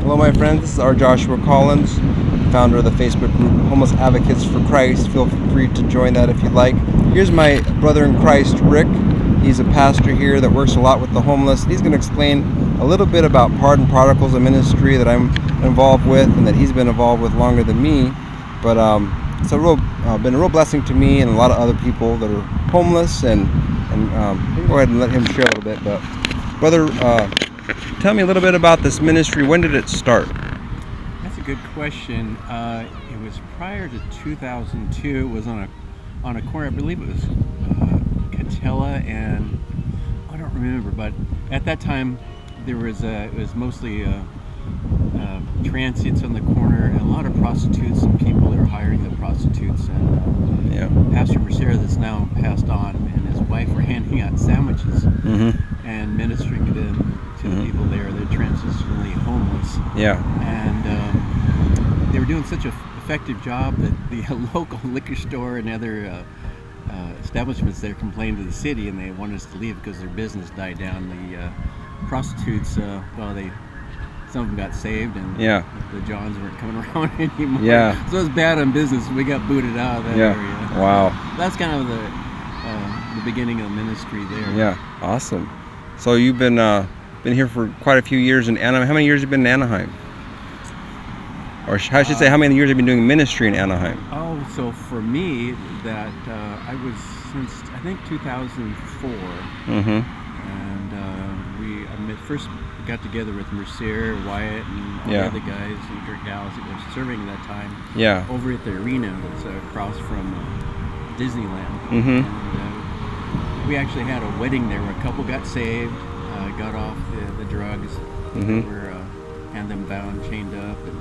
Hello my friends, this is R.Joshua Collins, founder of the Facebook group Homeless Advocates for Christ. Feel free to join that if you'd like. Here's my brother in Christ, Rick. He's a pastor here that works a lot with the homeless. He's going to explain a little bit about Pardon Prodigals, a ministry that I'm involved with and that he's been involved with longer than me. But it's been a real blessing to me and a lot of other people that are homeless. And go ahead and let him share a little bit. But brother, tell me a little bit about this ministry. When did it start? That's a good question. It was prior to 2002. It was on a corner. I believe it was Catella and I don't remember. But at that time, there was it was mostly transients on the corner and a lot of prostitutes and people that were hiring the prostitutes. And Pastor Mercer, that's now passed on, and his wife were handing out sandwiches and ministering to them. To the people there, they're transitionally homeless. And they were doing such an effective job that the local liquor store and other establishments there complained to the city, and they wanted us to leave because their business died down. The prostitutes, some of them got saved, and the Johns weren't coming around anymore. So it was bad on business. We got booted out of that area. Wow. That's kind of the beginning of the ministry there. Awesome. So you've been here for quite a few years in Anaheim. How many years have you been in Anaheim? Or I should say, how many years have you been doing ministry in Anaheim? Oh, so for me, that I was since I think 2004, and I first got together with Mercer, Wyatt, and all the other guys, and Dirk Dallas that were serving at that time. Over at the arena that's across from Disneyland. And we actually had a wedding there where a couple got saved. Got off the drugs, were had them bound, chained up, and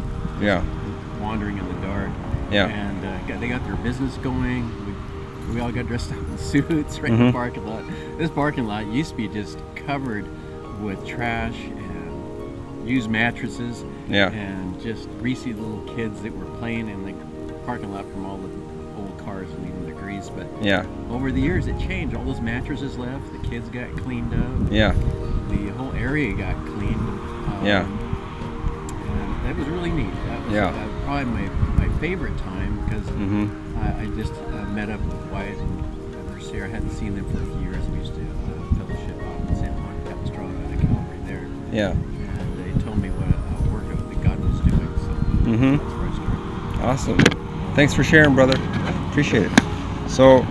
wandering in the dark. And they got their business going. We all got dressed up in suits right in the parking lot. This parking lot used to be just covered with trash and used mattresses and just greasy little kids that were playing in the parking lot from all the old cars leaving the grease. But over the years it changed. All those mattresses left, the kids got cleaned up. The whole area got cleaned. And that was really neat. That was probably my favorite time because I just met up with Wyatt and Mercer. I hadn't seen them for a few years. We used to fellowship out in San Juan Capistrano at a Calvary there. And they told me what work that God was doing. So that's where I started. Awesome. Thanks for sharing, brother. Appreciate it. So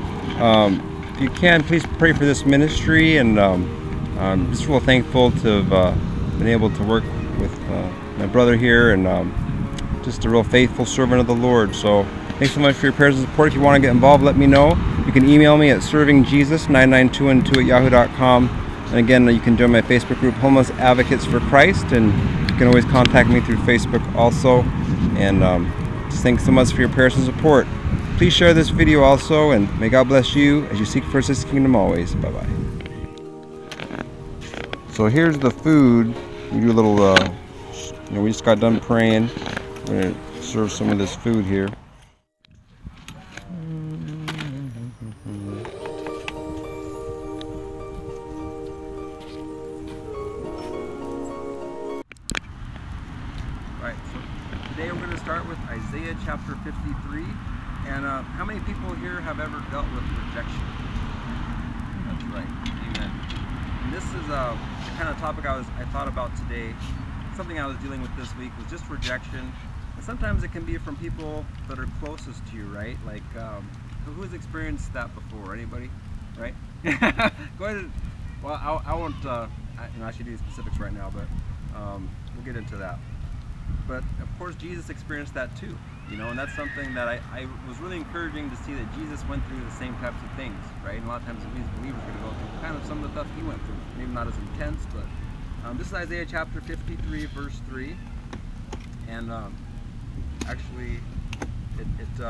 if you can, please pray for this ministry, and I'm just real thankful to have been able to work with my brother here, and just a real faithful servant of the Lord. So thanks so much for your prayers and support. If you want to get involved, let me know. You can email me at servingjesus99212@yahoo.com. And again, you can join my Facebook group, Homeless Advocates for Christ, and you can always contact me through Facebook also. And just thanks so much for your prayers and support. Please share this video also, and may God bless you as you seek first His kingdom always. Bye-bye. So here's the food. We do a little, we just got done praying. We're going to serve some of this food here. Alright, so today we're going to start with Isaiah chapter 53. And how many people here have ever dealt with rejection? That's right. Amen. And this is the kind of topic I thought about today. Something I was dealing with this week was just rejection. And sometimes it can be from people that are closest to you, right? Like, who has experienced that before? Anybody? Right? Go ahead. Well, I won't actually do specifics right now, but we'll get into that. But of course, Jesus experienced that too. And that's something that I was really encouraging to see that Jesus went through the same types of things, right? And a lot of times we as believers are going to go through kind of some of the stuff he went through. Maybe not as intense, but this is Isaiah chapter 53, verse 3. And actually, verse 3.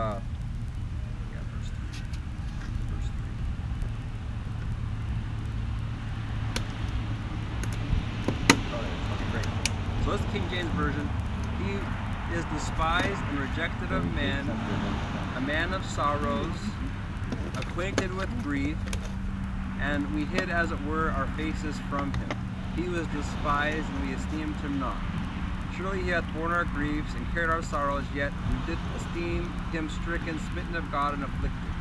Verse 3. Okay, great. So this is King James Version. He is despised and rejected of men, a man of sorrows, acquainted with grief, and we hid, as it were, our faces from him. He was despised, and we esteemed him not. Surely he hath borne our griefs and carried our sorrows, yet we did esteem him stricken, smitten of God, and afflicted.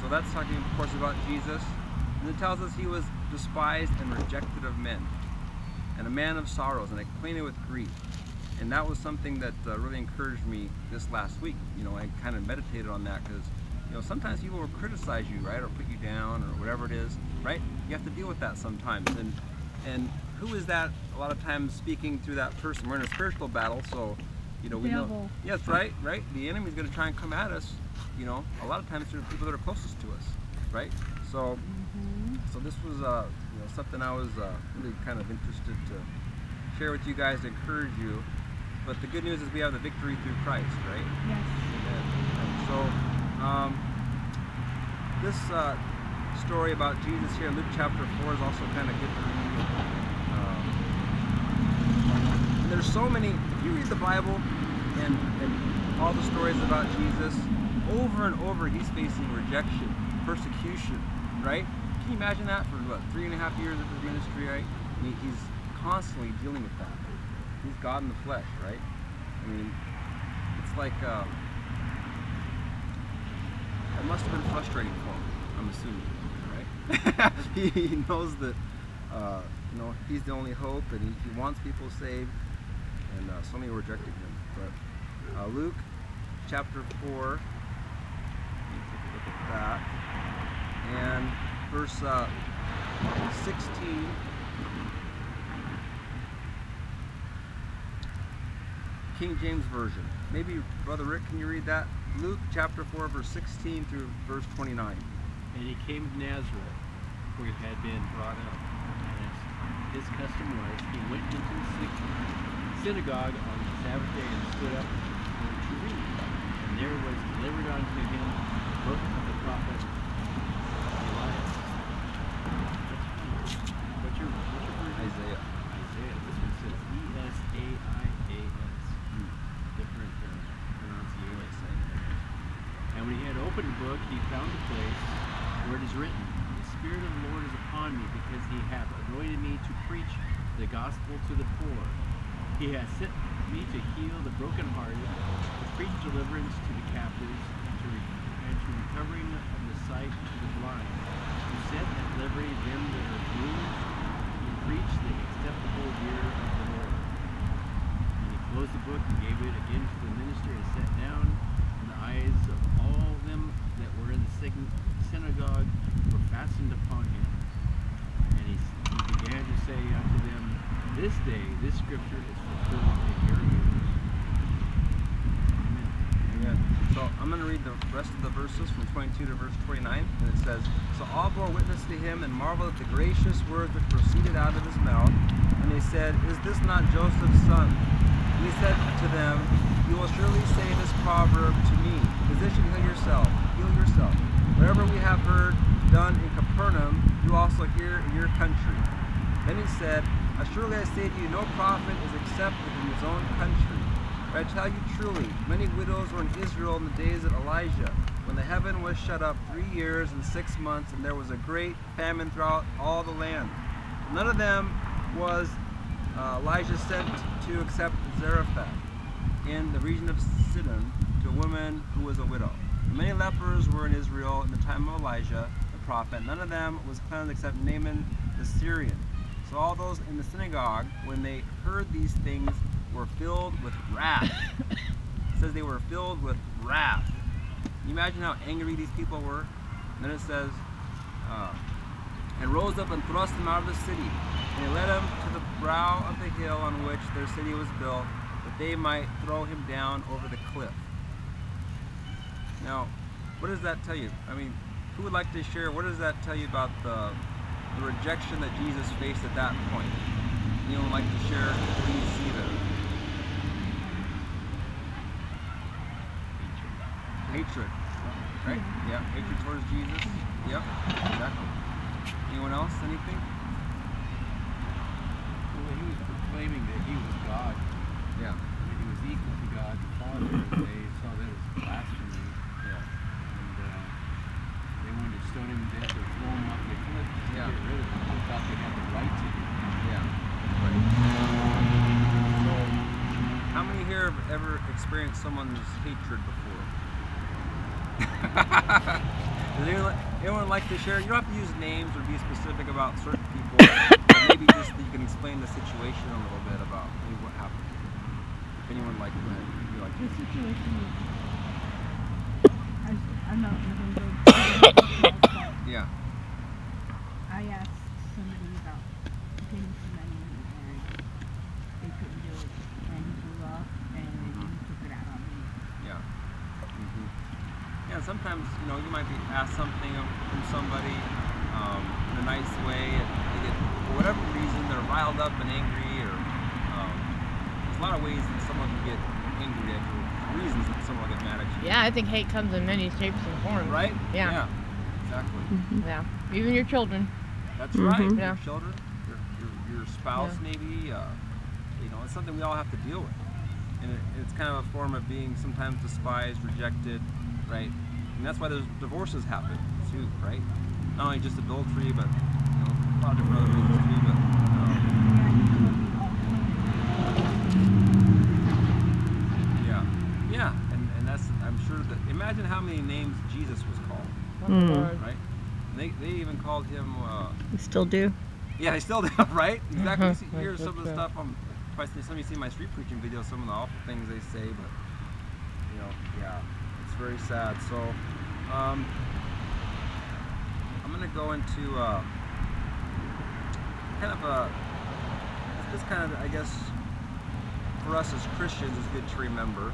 So that's talking, of course, about Jesus. And it tells us he was despised and rejected of men, and a man of sorrows, and acquainted with grief. And that was something that really encouraged me this last week. You know, I kind of meditated on that because, you know, sometimes people will criticize you, right, or put you down, or whatever it is, right? You have to deal with that sometimes. And who is that? A lot of times speaking through that person. We're in a spiritual battle, so, you know, we know. Yes, right. The enemy's going to try and come at us. You know, a lot of times through the people that are closest to us, right? So, so this was, you know, something I was really kind of interested to share with you guys to encourage you. But the good news is we have the victory through Christ, right? Yes. Amen. So, this story about Jesus here in Luke chapter 4 is also kind of good to read. And there's so many, if you read the Bible and all the stories about Jesus, over and over he's facing rejection, persecution, right? Can you imagine that for what, 3.5 years of his ministry, right? I mean, he's constantly dealing with that. He's God in the flesh, right? I mean, it's like, it must have been frustrating for him, I'm assuming, right? he knows that, you know, he's the only hope, and he wants people saved, and so many rejected him. But Luke chapter 4, let me take a look at that, and verse 16. King James Version. Maybe, Brother Rick, can you read that? Luke chapter 4, verse 16 through verse 29. And he came to Nazareth, where he had been brought up. And as his custom was, he went into the synagogue on the Sabbath day and stood up to read. And there was delivered unto him the book of the prophet Elias. What's your version? Isaiah. Isaiah. This one says E-S-A-I-A-S. Different pronunciation. And when he had opened the book, he found a place where it is written, The Spirit of the Lord is upon me, because he hath anointed me to preach the gospel to the poor. He hath sent me to heal the brokenhearted, to preach deliverance to the captives, and to recovering of the sight to the blind, to set at liberty them that are bruised, to preach the acceptable year of the Lord. And he closed the book and gave it again to the minister, and sat down. And the eyes of all them that were in the synagogue were fastened upon him. And he began to say unto them, This day this scripture is fulfilled in your ears. Amen. Amen. So I'm going to read the rest of the verses from 22 to verse 29. And it says, So all bore witness to him, and marveled at the gracious words which proceeded out of his mouth. And they said, Is this not Joseph's son? And he said to them, You will surely say this proverb to me, Physician, heal yourself. Whatever we have heard done in Capernaum, do also here in your country. Then he said, Surely I say to you, no prophet is accepted in his own country. But I tell you truly, many widows were in Israel in the days of Elijah, when the heaven was shut up 3 years and 6 months, and there was a great famine throughout all the land. None of them was Elijah sent to except Zarephath in the region of Sidon, to a woman who was a widow. Many lepers were in Israel in the time of Elijah the prophet. None of them was cleansed except Naaman the Syrian. So all those in the synagogue, when they heard these things, were filled with wrath. It says they were filled with wrath. Can you imagine how angry these people were? And then it says, and rose up and thrust him out of the city. And they led him to the brow of the hill on which their city was built, that they might throw him down over the cliff. Now, what does that tell you? I mean, who would like to share, what does that tell you about the rejection that Jesus faced at that point? Anyone would like to share what you see there? Hatred. Right? Yeah, hatred towards Jesus. Yep, exactly. Anyone else? Anything? Well, he was proclaiming that he was God. Yeah. That he was equal to God the Father. They saw that as blasphemy. Yeah. And they wanted to stone him to death or throw him off the cliff to Yeah. get rid of him. They thought they had the right to do it. Yeah. Right. So have ever experienced someone's hatred before? Does anyone like to share? You don't have to use names or be specific about certain people, but maybe just you can explain the situation a little bit about maybe what happened. If anyone like that, you like the situation is, I'm not even good. Yeah. I asked somebody about getting some money and they couldn't do it, and he blew up and he took it out on me. Yeah. Yeah, sometimes, you know, you might be asked something from somebody in a nice way, and they get, for whatever reason, they're riled up and angry, or there's a lot of ways that someone can get angry at you, reasons that someone will get mad at you. Yeah, I think hate comes in many shapes and forms. Right? Yeah. Exactly. Yeah. Even your children. That's right. Yeah. Your children, your spouse, maybe. You know, it's something we all have to deal with, and it's kind of a form of being sometimes despised, rejected, right? And that's why those divorces happen too, right? Not only just adultery, but you know, a lot of different other reasons too. But yeah, and that's, I'm sure that, imagine how many names Jesus was called, right? And they even called him. They still do. Yeah, they still do, right? Exactly. You hear some of the stuff some of you see my street preaching videos, some of the awful things they say, but you know, yeah, it's very sad. So I'm gonna go into kind of this kind of, I guess, for us as Christians, is good to remember.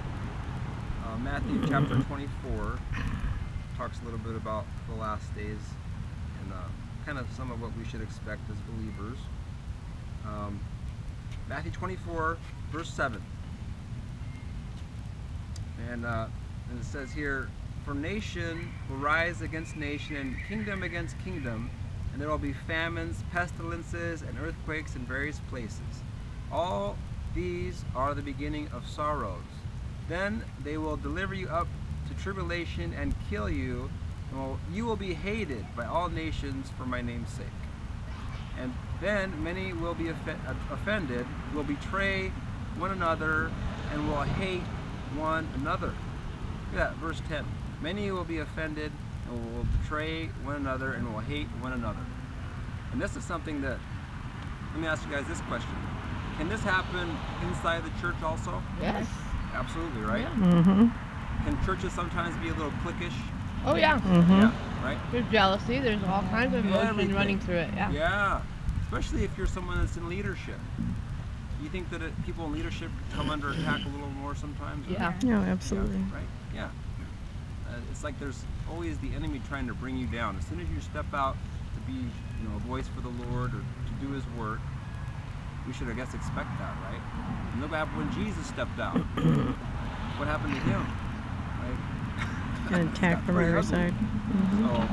Matthew chapter 24 talks a little bit about the last days and kind of some of what we should expect as believers. Matthew 24, verse 7. And it says here, "For nation will rise against nation, and kingdom against kingdom, and there will be famines, pestilences, and earthquakes in various places. All these are the beginning of sorrows. Then they will deliver you up to tribulation and kill you, and you will be hated by all nations for my name's sake. And then many will be offended, will betray one another, and will hate one another." Look at that, verse 10. "Many will be offended and will betray one another and will hate one another." And this is something that, let me ask you guys this question. Can this happen inside the church also? Yes. Absolutely, right? Yeah. Can churches sometimes be a little cliquish? Oh yeah. Yeah, right? There's jealousy, there's all kinds of emotion running through it, yeah. Yeah, especially if you're someone that's in leadership. You think that people in leadership come under attack a little more sometimes? Yeah. No, absolutely. Yeah, right? Yeah. It's like there's always the enemy trying to bring you down. As soon as you step out to be, you know, a voice for the Lord or to do His work, we should, I guess, expect that, right? And look what happened when Jesus stepped out. What happened to him, right? An attack from every side. So,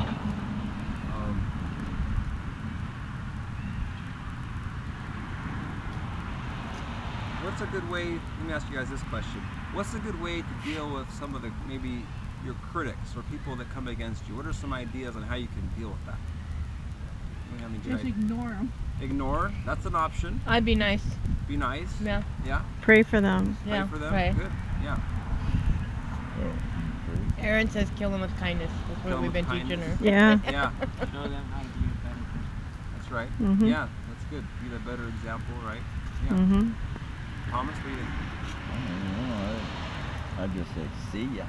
what's a good way, let me ask you guys this question. What's a good way to deal with some of the, maybe your critics or people that come against you? What are some ideas on how you can deal with that? Just ignore them. Ignore? That's an option. I'd be nice. Be nice? Yeah. Yeah? Pray for them. Yeah, Pray for them? pray. Good. Yeah. Aaron says kill them with kindness. That's what we've been teaching her. Yeah. Yeah. Show them how to be a better person. That's right. Yeah, that's good. Be the better example, right? Yeah. Thomas, what do you think? I just say, see ya.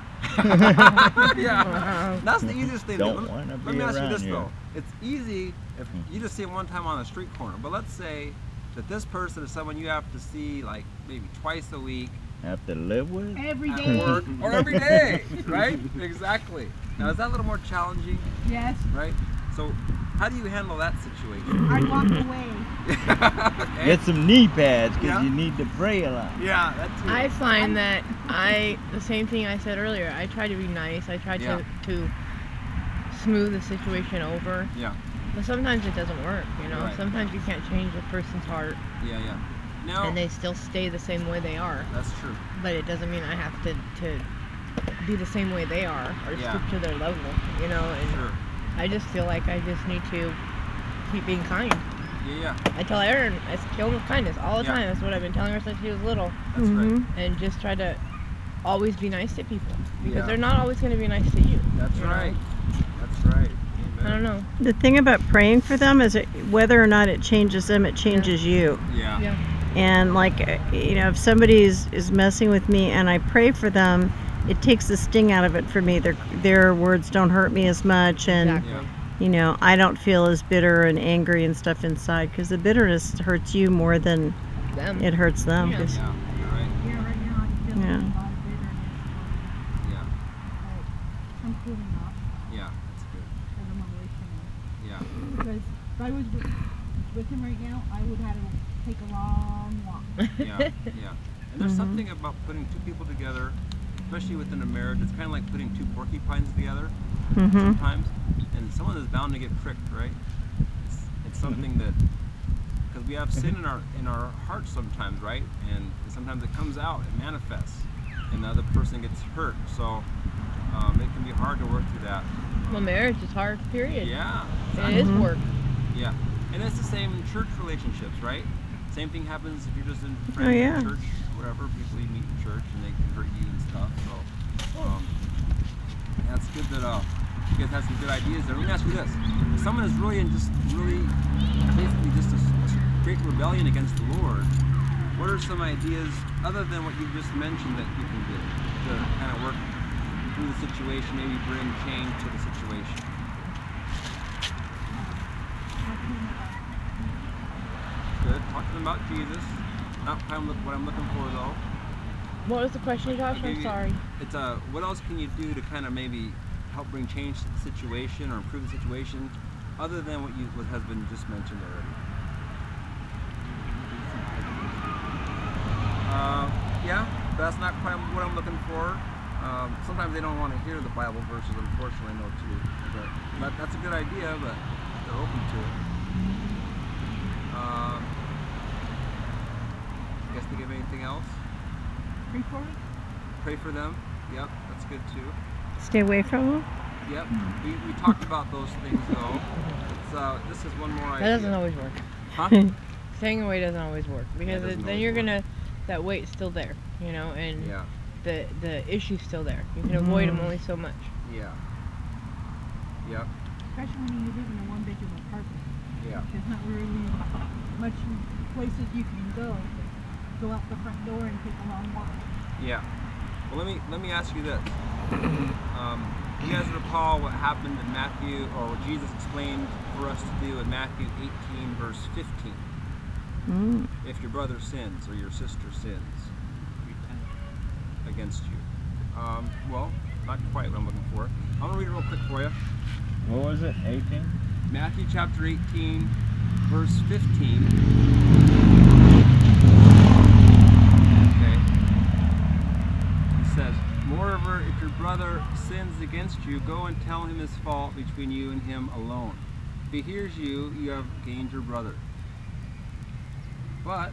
Yeah, that's the easiest thing. Don't want to be Let me ask you around this you. though. It's easy if you just see it one time on a street corner, but let's say that this person is someone you have to see like maybe twice a week. Have to live with? Every At day. work or every day, right? Exactly. Now is that a little more challenging, Yes. right? So how do you handle that situation? I walk away. Okay. Get some knee pads because Yeah. you need to pray a lot. Yeah, that's it. I find that the same thing I said earlier, I try to be nice. I try to smooth the situation over. Yeah. But sometimes it doesn't work, you know. Right. Sometimes you can't change a person's heart. Yeah, yeah. Now, And they still stay the same way they are. that's true. But it doesn't mean I have to be the same way they are or Yeah. stoop to their level, you know. And Sure. I just feel like I just need to keep being kind. Yeah. I tell Erin, I kill him with kindness all the time. That's what I've been telling her since she was little. That's right. And just try to always be nice to people, because they're not always going to be nice to you. That's right. That's right. Amen. I don't know. The thing about praying for them is whether or not it changes them, it changes you. Yeah. And like, you know, if somebody is messing with me and I pray for them, it takes the sting out of it for me. Their words don't hurt me as much, and you know, I don't feel as bitter and angry and stuff inside, because the bitterness hurts you more than it hurts them. Yeah. You're right. Yeah, right now I'm feeling a lot of bitterness. Yeah. I'm cooling off. Yeah, that's good. Because I'm emotional. Yeah. Because if I was with him right now, I would have to take a long walk. Yeah. And there's something about putting two people together, especially within a marriage. It's kind of like putting two porcupines together sometimes, and someone is bound to get pricked, right? It's something that, because we have sin in our hearts sometimes, right? And sometimes it comes out, it manifests, and the other person gets hurt. So it can be hard to work through that. Well, marriage is hard, period. Yeah. Exactly. It is work. Yeah. And it's the same in church relationships, right? Same thing happens if you're just in church, whatever, people you meet in church and they convert you and stuff. So that's good that you guys have some good ideas there. Let me ask you this. If someone is really basically just a great rebellion against the Lord, what are some ideas other than what you just mentioned that you can do to kind of work through the situation, maybe bring change to the situation? Good. Talk to them about Jesus. Not what I'm looking for, though. What was the question, Josh? I'm sorry. It's what else can you do to kind of maybe help bring change to the situation or improve the situation, other than what has been just mentioned already? Yeah, but that's not quite what I'm looking for. Sometimes they don't want to hear the Bible verses, unfortunately, I know too. But that's a good idea, but they're open to it. I guess think of anything else? Pray for it? Pray for them. Yep, that's good too. Stay away from them? Yep, we talked about those things though. This is one more idea. That doesn't always work. Huh? Staying away doesn't always work, because then you're gonna, that weight's still there, you know, and the issue's still there. You can avoid them only so much. Yeah. Yep. Especially when you live in a one-bedroom apartment. Yeah. There's not really much places you can go. Go out the front door and take a long walk. Yeah. Well, let me ask you this. You guys recall what happened in Matthew, or what Jesus explained for us to do in Matthew 18, verse 15? If your brother sins or your sister sins against you. Well, not quite what I'm looking for. I'm going to read it real quick for you. What was it? 18? Matthew chapter 18, verse 15. Okay. It says, "Moreover, if your brother sins against you, go and tell him his fault between you and him alone. If he hears you, you have gained your brother. But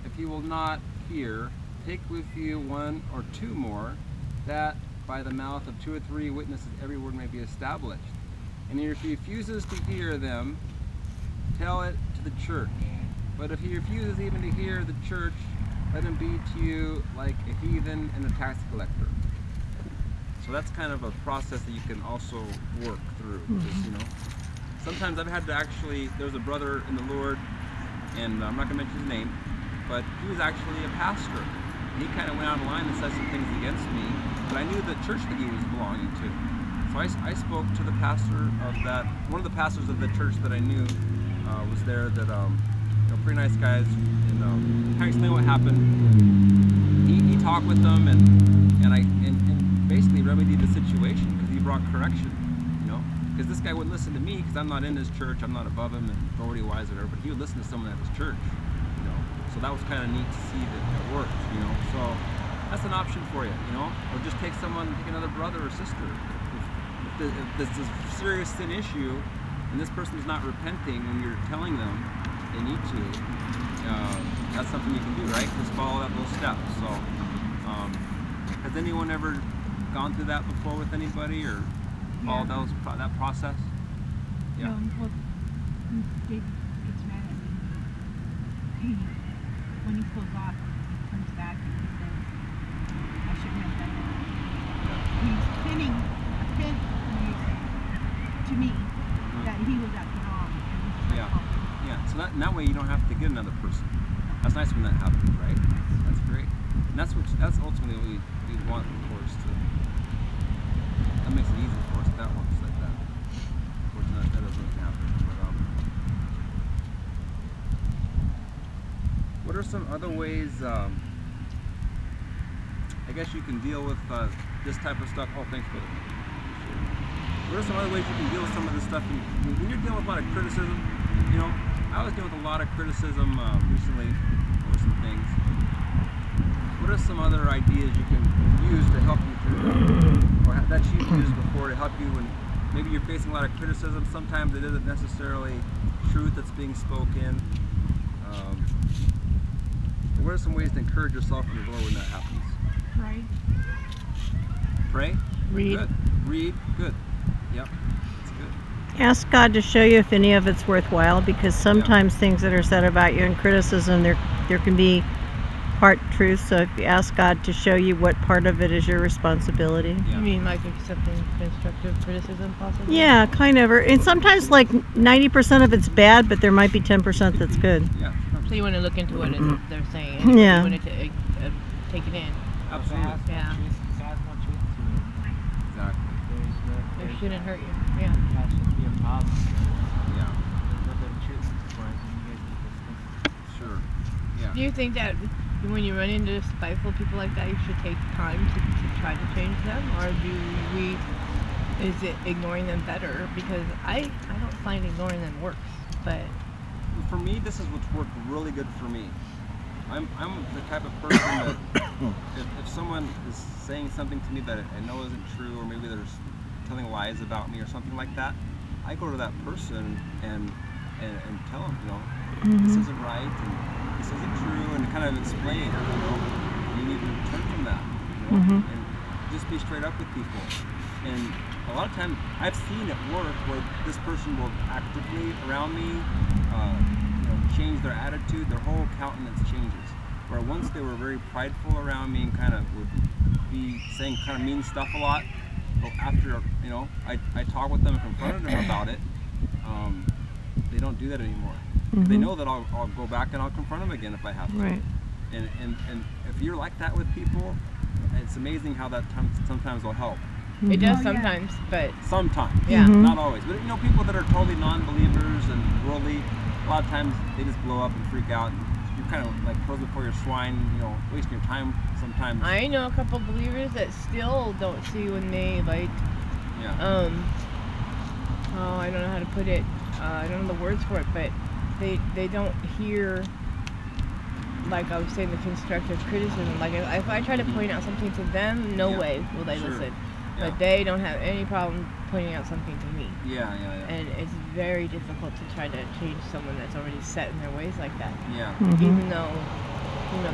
if he will not hear, take with you one or two more, that by the mouth of 2 or 3 witnesses every word may be established. And if he refuses to hear them, tell it to the church. But if he refuses even to hear the church, let him be to you like a heathen and a tax collector." So that's kind of a process that you can also work through. Because, you know, sometimes I've had to actually, there's a brother in the Lord, and I'm not going to mention his name, but he was actually a pastor. He kind of went out of line and said some things against me, but I knew the church that he was belonging to. So I spoke to the pastor of that, one of the pastors of the church that I knew was there, that, you know, pretty nice guys, and kind of explained what happened. He talked with them and basically remedied the situation, because he brought correction, you know, because this guy wouldn't listen to me because I'm not in his church, I'm not above him and authority-wise or whatever, but he would listen to someone at his church, you know, so that was kind of neat to see that it worked, you know. So that's an option for you, you know, or just take another brother or sister. If this is a serious sin issue and this person is not repenting when you're telling them they need to, that's something you can do, right? Just follow those steps. So has anyone ever gone through that before with anybody, or followed that process? Yeah. Well, David gets mad at me. when he pulls off, he comes back and he says, I shouldn't have done that. He's pinning a pin to me that he was at the wrong. Yeah. Yeah. So that way you don't have to get another person. That's nice when that happens, right? That's great. And that's ultimately what we want, of course, that makes it easy for us if that works like that. Of course, that doesn't happen. But, what are some other ways, I guess you can deal with this type of stuff? Oh, thanks, brother. What are some other ways you can deal with some of this stuff? When you're dealing with a lot of criticism, you know, I was dealing with a lot of criticism recently over some things. What are some other ideas you can use to help you through, or that you've used before to help you when maybe you're facing a lot of criticism? Sometimes it isn't necessarily truth that's being spoken. What are some ways to encourage yourself in the Lord when that happens? Pray. Pray? Read. Good. Read. Good. Yep. That's good. Ask God to show you if any of it's worthwhile, because sometimes things that are said about you in criticism, there can be part truth. So if you ask God to show you what part of it is your responsibility. You mean like accepting constructive criticism possibly? Yeah, kind of. And sometimes like 90% of it's bad, but there might be 10% that's good. Yeah. So you want to look into what they're saying. And Yeah. You want to take it in. Absolutely. Yeah. Exactly. It shouldn't hurt you. Yeah. That shouldn't be a problem. Yeah. There's nothing to choose for it when you guys discuss. Sure. Yeah. Do you think that when you run into spiteful people like that, you should take time to try to change them, or is it ignoring them better? Because I don't find ignoring them works, but for me, this is what's worked really good for me. I'm the type of person that if someone is saying something to me that I know isn't true, or maybe they're telling lies about me or something like that, I go to that person and tell them, you know, this isn't right and this isn't true, and kind of explain, you know, you need to turn from that, you know, and just be straight up with people. And a lot of times I've seen it work where this person will actively around me, you know, change their attitude, their whole countenance changes. Where once they were very prideful around me and kind of would be saying kind of mean stuff a lot, but after, you know, I talk with them and confronted them about it, they don't do that anymore. They know that I'll go back and I'll confront them again if I have to. Right. And if you're like that with people, it's amazing how that sometimes will help. it does sometimes. But Sometimes, yeah, not always. But you know, people that are totally non-believers and worldly, a lot of times they just blow up and freak out. You're kind of like pearls before your swine, you know, wasting your time sometimes. I know a couple believers that still don't see when they like, Yeah. oh, I don't know how to put it. I don't know the words for it, but they don't hear, like I was saying, the constructive criticism. Like if I try to point out something to them, no way will they listen. Yeah. But they don't have any problem pointing out something to me. Yeah. And it's very difficult to try to change someone that's already set in their ways like that. Yeah. Even though, you know,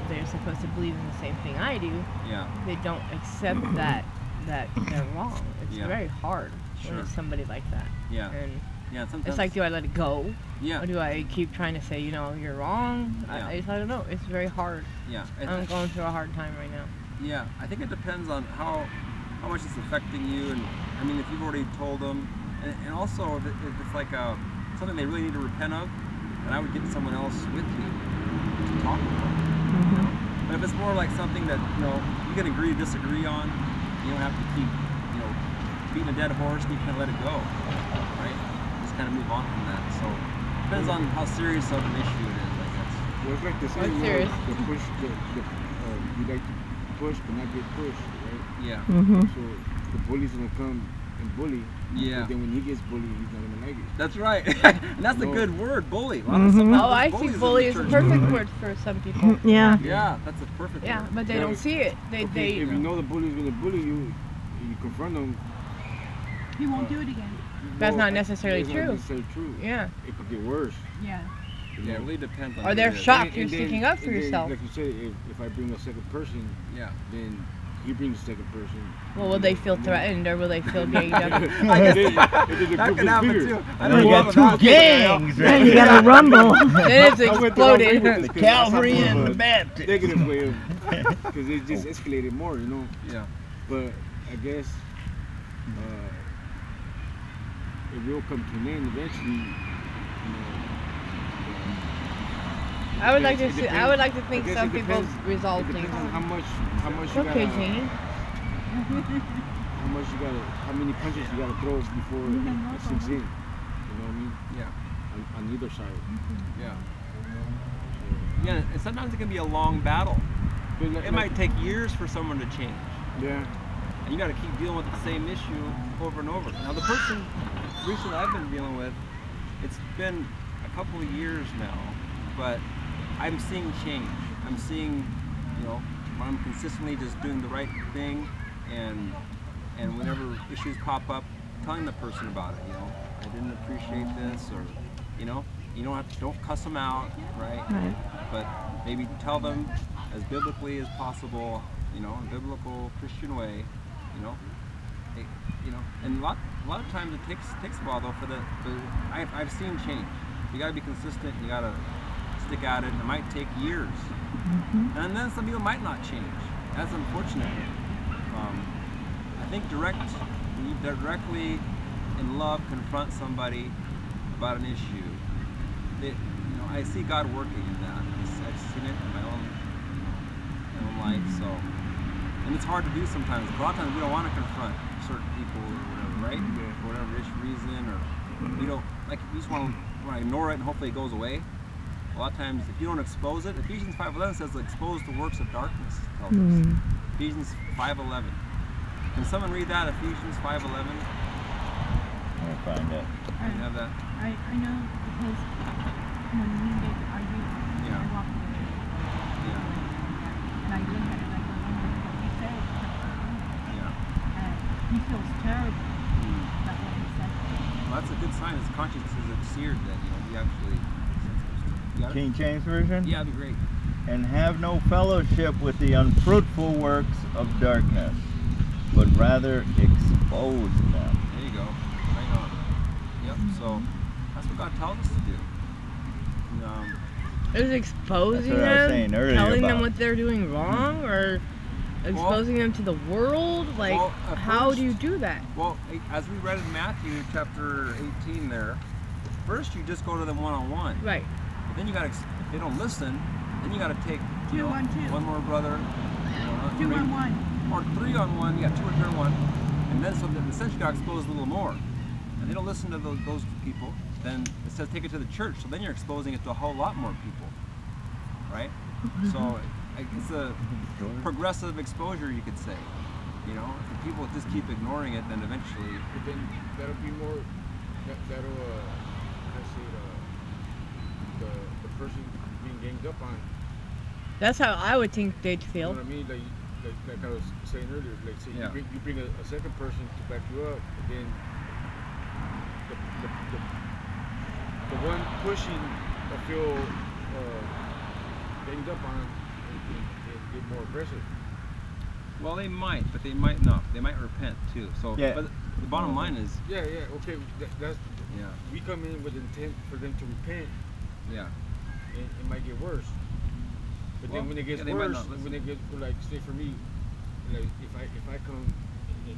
they're supposed to believe in the same thing I do. Yeah. They don't accept that they're wrong. It's very hard when it's somebody like that. Yeah. And yeah. Sometimes it's like, do I let it go? Yeah. Or do I keep trying to say, you know, you're wrong? Yeah. I don't know. It's very hard. Yeah. I'm going through a hard time right now. Yeah. I think it depends on how much it's affecting you, and I mean, if you've already told them, and also if it's like something they really need to repent of, then I would get someone else with me to talk about. You know? But if it's more like something that, you know, you can agree to disagree on, you don't have to keep, you know, beating a dead horse, and you can let it go, right? Just kind of move on from that. So it depends on how serious of an issue it is, I guess. Well, it's like the What's same serious? the push, you like to push but not get pushed, right? Yeah. So the bully's gonna come and bully. Yeah. But then when he gets bullied, he's not gonna like it. That's right. And that's a good word, bully. A lot of Oh, I see bullies in bully the is a church. perfect word for some people. Yeah. Yeah, that's a perfect Yeah, word. but they don't see it. Okay, if you know the bully's gonna bully you, and you confront him. He won't do it again. That's well, not necessarily it's true. Not necessarily true. Yeah. It could get worse. Yeah. Yeah, it really depends on Or who they're it is. shocked And you're then- sticking up for and then, yourself. Like you said, if I bring a second person, Yeah. then he brings the second person. Well, will they feel threatened or will they feel ganged up? That can happen too. I You got two gangs, right? You got a rumble. Then it's exploded. The Calvary and the Baptist. Negative way of, because it just escalated more, you know. Yeah. But I guess it will come to an end eventually. You know, I would like to see. I would like to think some people resolve it things. depends on how much you Okay, gotta, Jeannie. how many punches you gotta throw before it sinks in. You know what I mean? Yeah. On either side. Yeah. Yeah, and sometimes it can be a long battle. It might take years for someone to change. Yeah. And you got to keep dealing with the same issue over and over. Now, the person recently I've been dealing with, it's been a couple of years now, but I'm seeing change. I'm seeing, you know, when I'm consistently just doing the right thing, and whenever issues pop up, telling the person about it. You know, I didn't appreciate this, or you know, you don't cuss them out, right? But maybe tell them as biblically as possible, you know, in a biblical Christian way, you know. And a lot of times it takes a while though I've seen change. You got to be consistent. You got to stick at it. It might take years, and then some people might not change. That's unfortunate. I think when you directly in love confront somebody about an issue, I see God working in that. I've seen it in my own life. So, and it's hard to do sometimes. A lot of times we don't want to confront certain people or whatever, right? For whatever reason, or we don't like. We just want to ignore it and hopefully it goes away. A lot of times, if you don't expose it, Ephesians 5:11 says, "Expose the works of darkness." Tells us. Ephesians 5:11. Can someone read that? Ephesians 5:11. I'll find it. You have that? I know because when me and David argued, I walked away. And I look at it and I go, what he said. And he feels terrible about what he said. Well, that's a good sign. His conscience is seared that he actually. King James Version? Yeah, that'd be great. And have no fellowship with the unfruitful works of darkness, but rather expose them. There you go. Right on. Yep. So that's what God tells us to do. Is exposing That's what I was saying them, earlier telling them about- what they're doing wrong, or exposing them to the world? Like, how do you do that? Well, as we read in Matthew chapter 18 there, first you just go to them one-on-one. Right. But then you got to, if they don't listen, then you got to take 2-on-2. one more brother. 2-on-1. Or 3-on-1, you got 2 or 3-on-1. And then so in a sense you got to expose a little more. And they don't listen to those people, then it says take it to the church. So then you're exposing it to a whole lot more people. Right? So it's a progressive exposure, you could say. You know, if people just keep ignoring it, then eventually. But then that'll be more, the person being ganged up on. That's how I would think they'd feel. You know what I mean? Like I was saying earlier, like say you bring a second person to back you up, and then the one pushing will feel ganged up on and get more aggressive. Well, they might, but they might not. They might repent too. So, but the bottom line is. Okay. That's. We come in with intent for them to repent. It might get worse. But then when it gets worse, when it gets like, say for me, like if I come and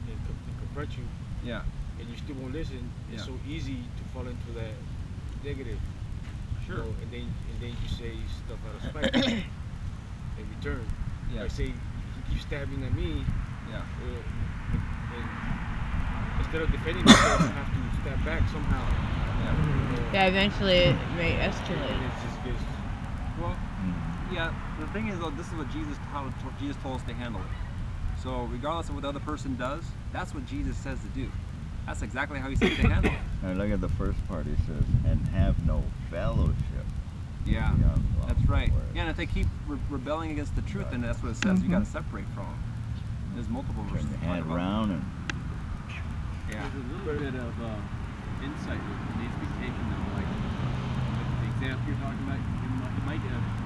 confront you, and you still won't listen, it's so easy to fall into that negative. Sure. And then you say stuff out of spite in return. Like say you keep stabbing at me. And instead of defending myself, I have to step back somehow. Eventually it may escalate. And it just gets. Well, the thing is though, this is what Jesus told us to handle it. So regardless of what the other person does, that's what Jesus says to do. That's exactly how he said to handle it. And look at the first part, he says, and have no fellowship. Yeah, that's right. Yeah, and if they keep rebelling against the truth, then that's what it says. You got to separate from them. There's multiple verses. Turn your head around and. There's a little bit of insight that needs to be taken though. Like the example you're talking about, you might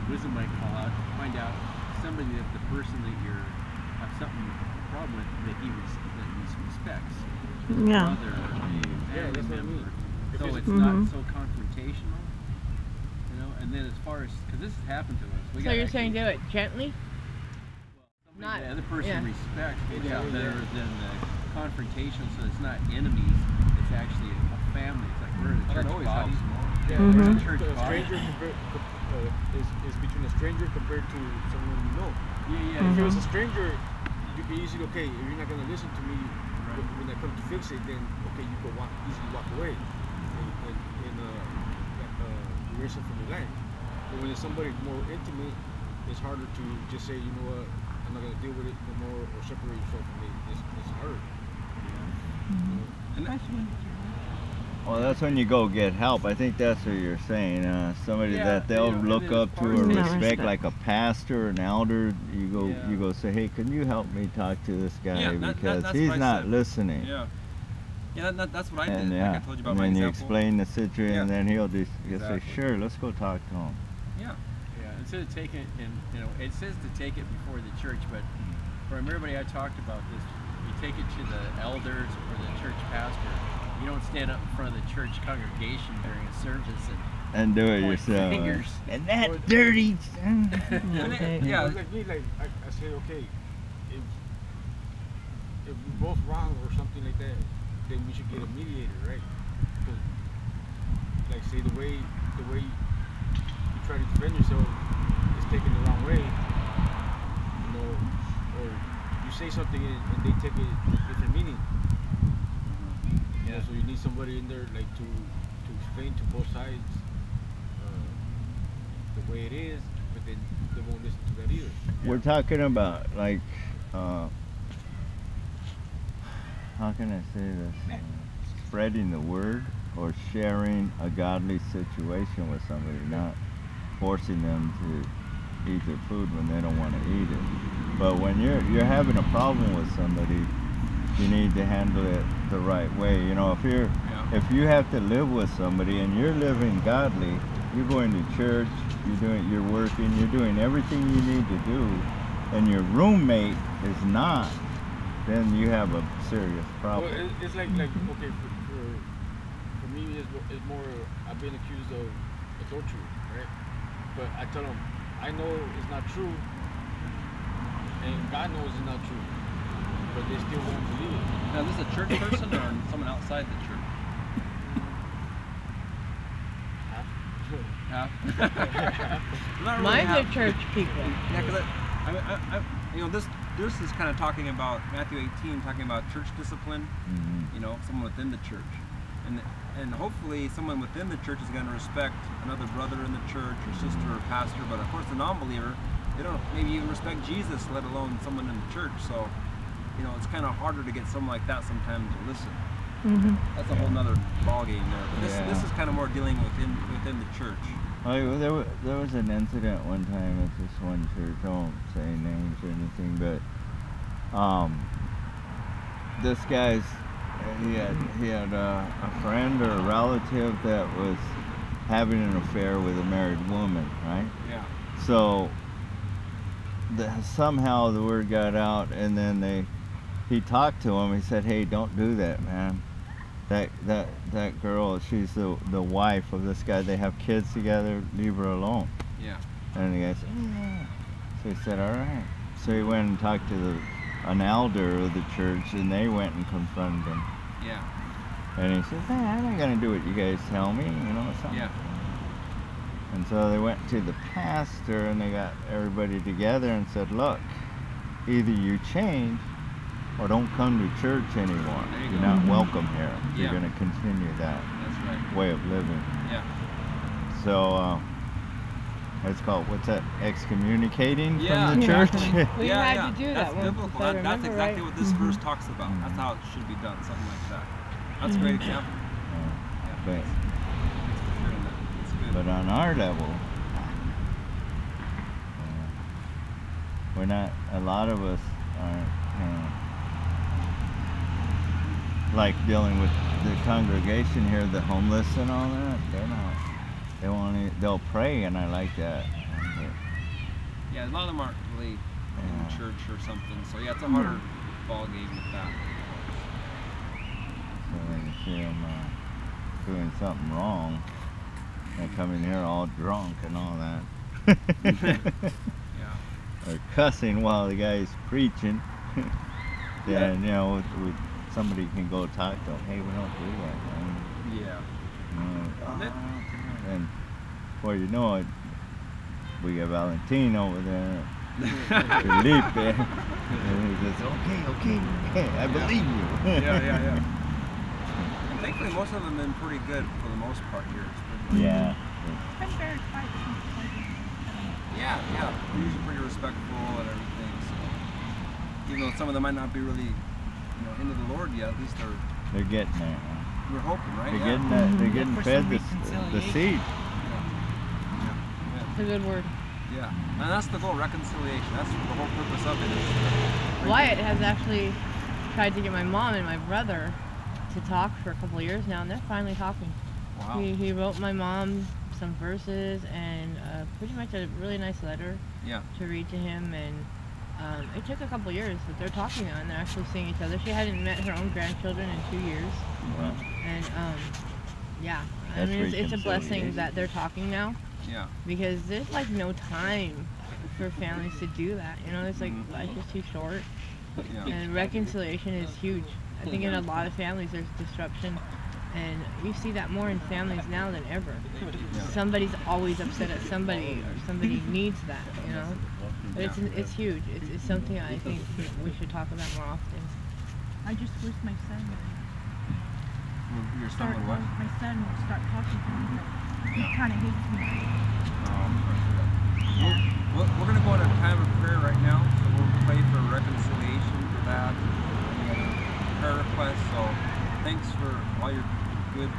wisdom might call out, find out somebody that the person that you're something problem with that he respects. Yeah. Brother, yeah, that's what I mean. So it's not so confrontational, you know. And then as far as, because this has happened to us, so you're saying do it gently? Well, the other person respects better than the confrontation, so it's not enemies. It's actually a family. It's like we're in a church body. We're in a church body. Is between a stranger compared to someone you know. Yeah. If it was a stranger, you'd be easily okay. If you're not gonna listen to me when I come to fix it, then okay, you can easily walk away and erase it from your life. But when it's somebody more intimate, it's harder to just say, you know what, I'm not gonna deal with it no more, or separate yourself from it. It's harder. Well, that's when you go get help. I think that's what you're saying. Somebody that they'll look up to or respect, like a pastor, an elder. You go say, hey, can you help me talk to this guy because he's not listening. Yeah, that's what I did. And like I told you about my then you example. explain the situation, and then he'll just say, sure, let's go talk to him. Yeah. Instead of taking it, and you know, it says to take it before the church, but from everybody I talked about this, you take it to the elders or the church pastor. You don't stand up in front of the church congregation during a service and do it yourself. Fingers. And that dirty. Yeah. Like me, like I say, okay, if we're both wrong or something like that, then we should get a mediator, right? Because, like, say the way you try to defend yourself is taken the wrong way, you know, or you say something and they take it a different meaning. So you need somebody in there, like, to explain to both sides the way it is, but then they won't listen to that either. We're talking about, like, how can I say this? Spreading the word or sharing a godly situation with somebody, not forcing them to eat their food when they don't want to eat it. But when you're having a problem with somebody, you need to handle it the right way. You know, if you have to live with somebody and you're living godly, you're going to church, you're working, you're doing everything you need to do, and your roommate is not, then you have a serious problem. Well, it's like okay, for me, it's more, I've been accused of adultery, right? But I tell them, I know it's not true, and God knows it's not true, but they still won't believe it. Now, is this a church person or someone outside the church? Half. Not really Mine's half. are church people. Yeah, because I you know, this is kind of talking about Matthew 18, talking about church discipline. You know, someone within the church, and hopefully someone within the church is going to respect another brother in the church or sister or pastor. But of course, the non-believer, they don't maybe even respect Jesus, let alone someone in the church. So, you know, it's kind of harder to get someone like that sometimes to listen. That's a whole nother ballgame there. But this is kind of more dealing within the church. Oh, there was an incident one time at this one church. I won't say names or anything, but this guy's he had a friend or a relative that was having an affair with a married woman, right? Yeah. So somehow the word got out, and then he talked to him. He said, "Hey, don't do that, man. That girl, she's the wife of this guy. They have kids together. Leave her alone." Yeah. And the guy said, "Yeah." So he said, "All right." So he went and talked to an elder of the church, and they went and confronted him. Yeah. And he said, "Man, I'm not gonna do what you guys tell me, you know, something." Yeah. And so they went to the pastor, and they got everybody together and said, "Look, either you change or don't come to church anymore. You're not welcome here. You're going to continue that way of living." Yeah. So it's called, what's that? Excommunicating from the church. We had to do that's that biblical. That's exactly what this verse talks about. That's how it should be done. Something like that. That's a great example. But on our level, we're not. A lot of us aren't. Like dealing with the congregation here, the homeless and all that, they're not. They'll pray, and I like that. Yeah, a lot of them aren't really church or something. So yeah, it's a harder ball game with that. So when you see them doing something wrong, they come in here all drunk and all that. Or cussing while the guy's preaching. Then, you know, somebody can go talk to them. Hey, we don't do that, man. And before you know it, we got Valentine over there. Felipe. And he says, okay, I believe you. Yeah. And thankfully, most of them have been pretty good for the most part here. Yeah. Been very quiet. Yeah. They're usually pretty respectful and everything. So even though some of them might not be really, into the Lord yet, at least they're getting there. We're hoping, right? They're getting fed the seed. It's a good word. Yeah, and that's the goal, reconciliation. That's the whole purpose of it. Wyatt has actually tried to get my mom and my brother to talk for a couple of years now, and they're finally talking. Wow. He wrote my mom some verses and pretty much a really nice letter to read to him, and it took a couple of years, but they're talking now and they're actually seeing each other. She hadn't met her own grandchildren in 2 years. Wow. And I mean, it's a blessing that they're talking now. Yeah. Because there's like no time for families to do that. It's like life is too short. Yeah. And reconciliation is huge. I think in a lot of families there's disruption, and you see that more in families now than ever. Yeah. Somebody's always upset at somebody, or somebody needs that, But it's huge. It's something I think we should talk about more often. I just wish my son Your son would what? My son will start talking to me, but he kind of hates me. We're going to go into a time of prayer right now, so we'll pray for reconciliation for that, any other prayer requests. So thanks for all your good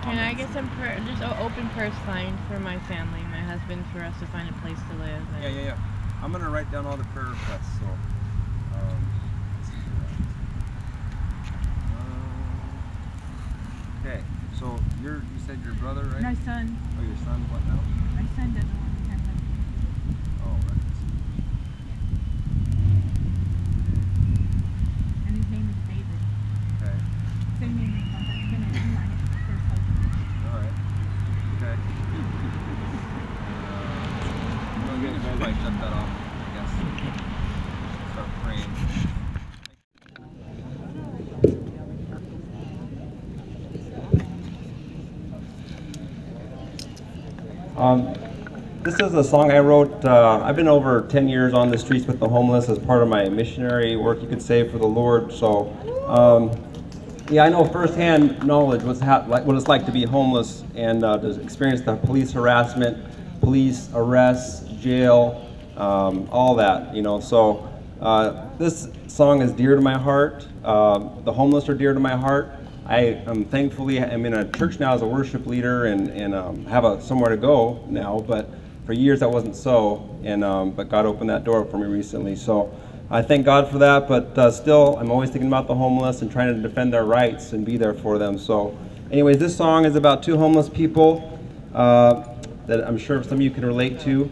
comments. Can I get some prayer, just an open prayer sign for my family, my husband, for us to find a place to live? Yeah. I'm going to write down all the prayer requests. So, okay. So you said your brother, right? My son. Oh, your son. What now? My son doesn't want to have that. Oh, right. And his name is David. Okay. Same name as my husband and my first husband. All right. Okay. Probably shut that off, I guess. Start praying. This is a song I wrote. I've been over 10 years on the streets with the homeless as part of my missionary work, you could say, for the Lord. So, I know firsthand knowledge what it's like to be homeless and to experience the police harassment, police arrests, jail, all that. So this song is dear to my heart. The homeless are dear to my heart. I'm in a church now as a worship leader and have somewhere to go now, but for years that wasn't so, and but God opened that door for me recently. So I thank God for that, but still I'm always thinking about the homeless and trying to defend their rights and be there for them. So anyways, this song is about two homeless people that I'm sure some of you can relate to,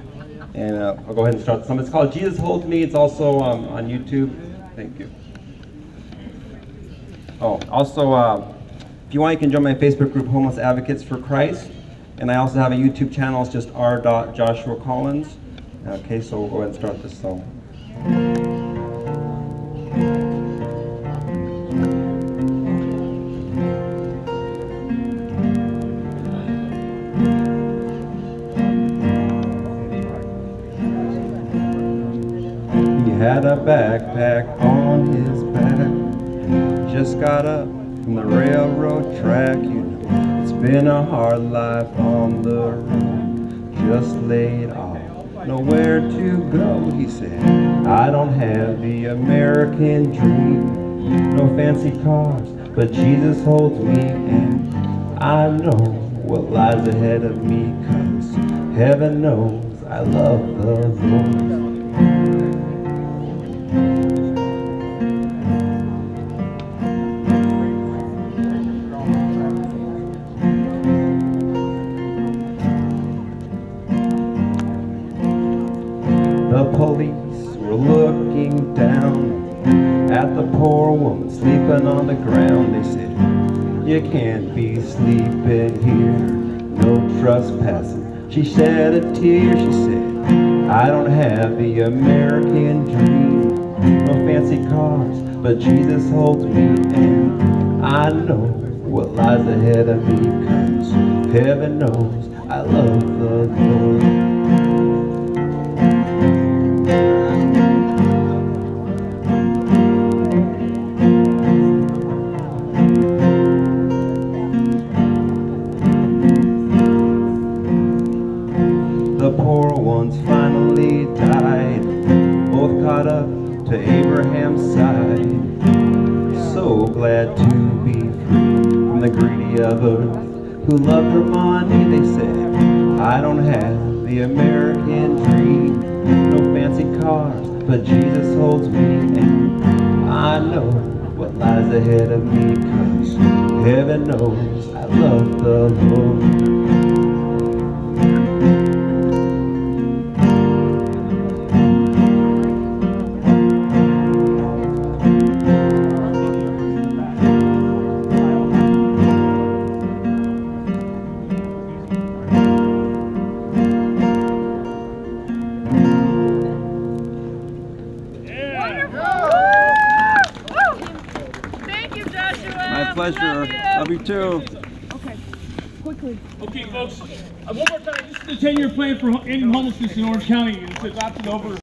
and I'll go ahead and start the song. It's called Jesus Holds Me. It's also on YouTube. Thank you. Oh, also, if you want, you can join my Facebook group, Homeless Advocates for Christ. And I also have a YouTube channel. It's just R.Joshua Collins. Okay, so we'll go ahead and start this song. He had a backpack on his back. Just got up from the railroad track, It's been a hard life on the road, just laid off, nowhere to go, he said. I don't have the American dream, no fancy cars, but Jesus holds me, and I know what lies ahead of me, 'cause heaven knows I love the Lord. The police were looking looking down at the poor woman sleeping on the ground. They said, you can't be sleeping here, no trespassing. She shed a tear, she said, I don't have the American dream, no fancy cars, but Jesus holds me, and I know what lies ahead of me, 'cause heaven knows I love the Lord. The poor ones finally died, both caught up to Abraham's side. So glad to be free from the greedy of earth who loved their money. They said, I don't have the American dream, no fancy cars, but Jesus holds me, and I know what lies ahead of me, 'cause heaven knows I love the Lord. Thank you, Joshua. My pleasure. Love you too. Okay, quickly. Okay, folks, one more time. This is the 10-year plan for ending homelessness in Orange County. It's adopted over